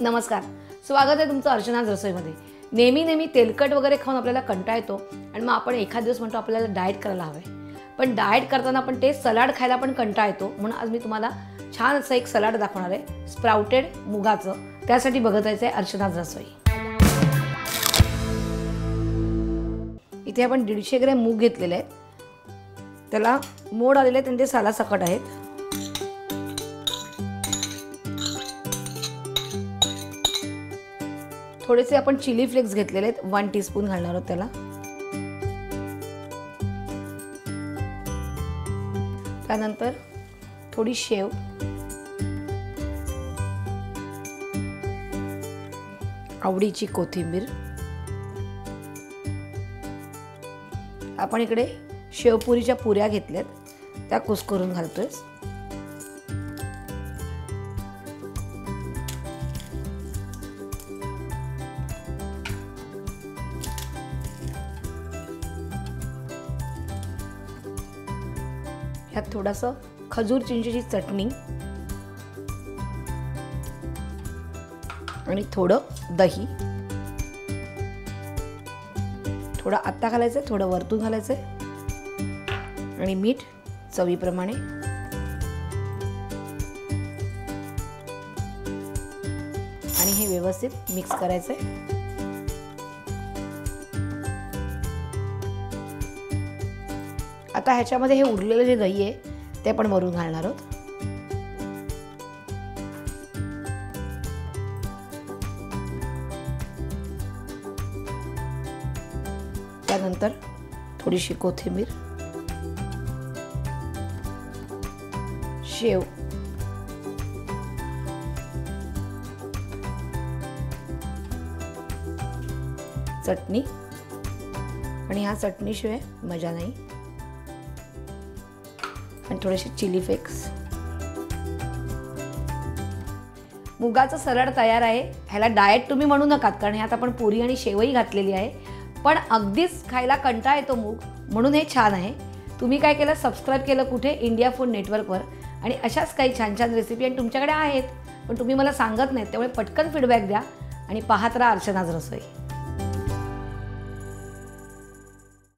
नमस्कार, स्वागत आहे तुमचं अर्चनाज रसोईमध्ये। नेहमी तेलकट वगैरे खाऊन आपल्याला कंटाळा येतो आणि मग आपण एखाद दिवस म्हणतो आपल्याला डाएट करायला हवे, पण डाएट करताना पण ते सलाड खायला पण कंटाळा येतो। म्हणून आज मी तुम्हाला छान असं एक सलाड दाखवणार आहे, स्प्राउटेड मुगाचं। त्यासाठी बघत आहे अर्चनाज रसोई। इथे आपण 150 ग्रॅम मूग घेतलेले आहेत, त्याला मोड आलेले आहेत आणि ते सालासकट आहेत। थोडेसे आपण चिली फ्लेक्स घेतलेले आहेत, 1 टीस्पून घालणार आहोत त्याला। त्यानंतर थोडी शेव, आवडीची कोथिंबीर। आपण इकडे शेवपुरीच्या पुऱ्या घेतल्यात, त्या कुस्करून घालतोय। ह्यात थोडासा खजूर चिंचेची चटणी आणि थोडं दही, थोडं आत्ता घालायचं, थोडं वरतून घालायचं आणि मीठ चवीप्रमाणे। आणि हे व्यवस्थित मिक्स करायचं। आता ह्याच्यामध्ये हे उरलेले जे दही आहे ते पण वरून घालणार आहोत। त्यानंतर थोडीशी कोथिंबीर, शेव, चटणी, आणि ह्या चटणीशिवाय मजा नाही, आणि थोडेसे चिली फ्लेक्स। मुगाचं सलाड तयार आहे। ह्याला डाएट तुम्ही म्हणू नकात, कारण ह्यात आपण पुरी आणि शेवई घातलेली आहे, पण अगदीच खायला कंटाळा येतो मूग, म्हणून हे छान आहे। तुम्ही काय केलं, सबस्क्राइब केलं कुठे, इंडिया फूड नेटवर्कवर, आणि अशाच काही छान छान रेसिपी आणि तुमच्याकडे आहेत पण तुम्ही मला सांगत नाहीत, त्यामुळे पटकन फीडबॅक द्या आणि पाहत राहा अर्चनाज रसोई।